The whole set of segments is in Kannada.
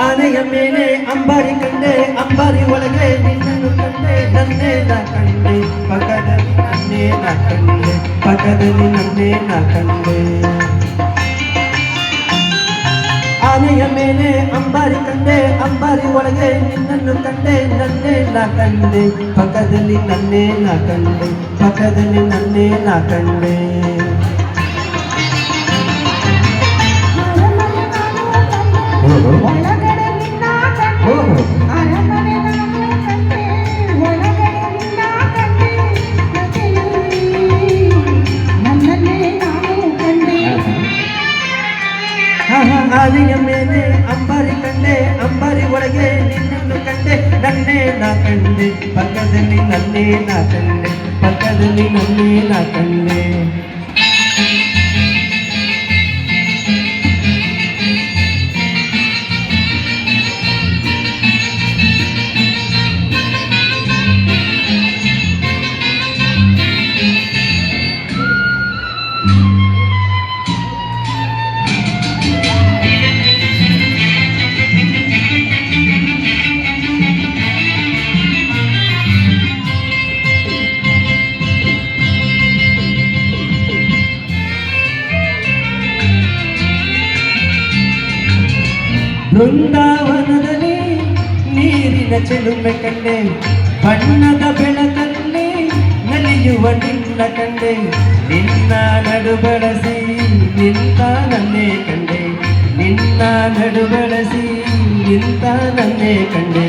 ಆನೆಯ ಮೇಲೆ ಅಂಬಾರಿ ಕಂಡೆ, ಅಂಬಾರಿ ಒಳಗೆ ನಿನ್ನನ್ನು ಕಂಡೆ, ನನ್ನೇ ನಾ ಕಂಡೆ, ಪಕ್ಕದಲ್ಲಿ ನನ್ನೇ ನಾ ಕಂಡೆ, ಪಕ್ಕದಲ್ಲಿ ನನ್ನೇ ನಾ ಕಂಡೆ. ಆನೆಯ ಮೇಲೆ ಅಂಬಾರಿ ಕಂಡೆ, ಅಂಬಾರಿ ಒಳಗೆ ನಿನ್ನನ್ನು ಕಂಡೆ, ನನ್ನೇ ನಾ ಕಂಡೆ, ಪಕ್ಕದಲ್ಲಿ ನನ್ನೇ ನಾ ಕಂಡೆ, ಪಕ್ಕದಲ್ಲಿ ನನ್ನೇ ನಾ ಕಂಡೆ. ಆನೆಯ ಮೇಲೆ ಅಂಬಾರಿ ಕಂಡೆ, ಅಂಬಾರಿ ಒಳಗೆ ನಿನ್ನನ್ನು ಕಂಡೆ, ನನ್ನೇ ನಾ ಕಂಡೆ, ಪಕ್ಕದಲ್ಲಿ ನನ್ನೇ ನಾ ಕಂಡೆ, ಪಕ್ಕದಲ್ಲಿ ನನ್ನೇ ನಾ ಕಂಡೆ. ಬೃಂದಾವನದಲ್ಲಿ ನೀರಿನ ಚೆಲುಮೆ ಕಂಡೆ, ಬಣ್ಣದ ಬೆಳಕಲ್ಲಿ ನಲಿಯುವ ನಿನ್ನ ಕಂಡೆ, ನಿನ್ನ ನಡು ಬಳಸಿ ನಿಂತ ನನ್ನೇ ಕಂಡೆ, ನಿನ್ನ ನಡು ಬಳಸಿ ನಿಂತ ನನ್ನೇ ಕಂಡೆ.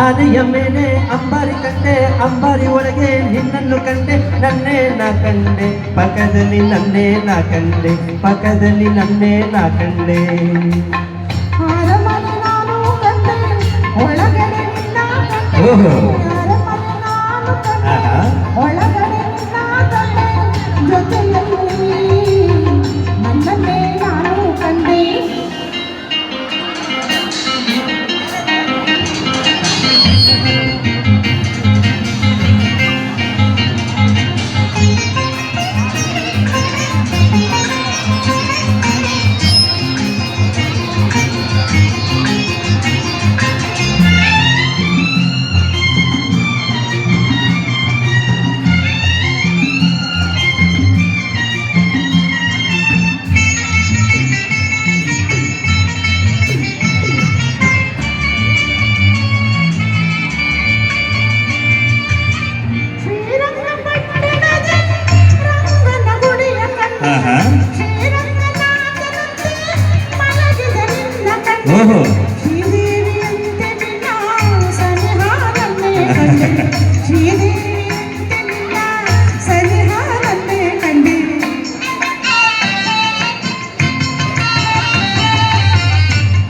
ಆನೆಯ ಮೇಲೆ ಅಂಬಾರಿ ಕಂಡೆ, ಅಂಬಾರಿ ಒಳಗೆ ನಿನ್ನನ್ನು ಕಂಡೆ, ನನ್ನೇ ನಾ ಕಂಡೆ, ಪಕ್ಕದಲ್ಲಿ ನನ್ನೇ ನಾ ಕಂಡೆ, ಪಕ್ಕದಲ್ಲಿ ನನ್ನೇ ನಾ ಕಂಡೆ.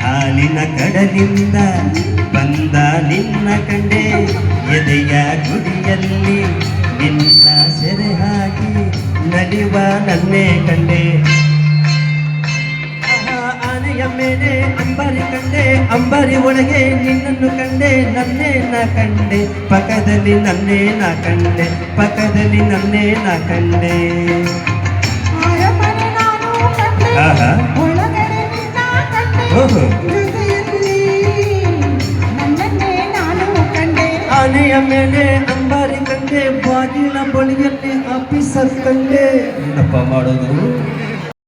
ಹಾಲಿನ ಕಡಲಿಂದ ಬಂದ ನಿನ್ನ ಕಂಡೆ, ಎದೆಯ ಗುಡಿಯಲ್ಲಿ ನಿನ್ನ ಸೆರೆ ಹಾಕಿ ನಲಿವ ನನ್ನೇ ಕಂಡೆ. ಆನೆಯ ಮೇಲೆ ಅಂಬಾರಿ ಕಂಡೆ, ಅಂಬಾರಿ ಒಳಗೆ ನಿನ್ನನ್ನು ಕಂಡೆ, ನನ್ನೇ ನಾ ಕಂಡೆ, ಪಕ್ಕದಲ್ಲಿ ನನ್ನೇ ನಾ ಕಂಡೆ, ಪಕ್ಕದಲ್ಲಿ ನನ್ನೇ ನಾ ಕಂಡೆ. ಆನೆಯ ಮೇಲೆ ಅಂಬಾರಿ ಕಂಡೆ, ಬಾಗಿಲ ಬಳಿಯಲ್ಲಿ ಆಫೀಸರ್ ಕಂಡೆ. ಏನಪ್ಪ ಮಾಡೋದು?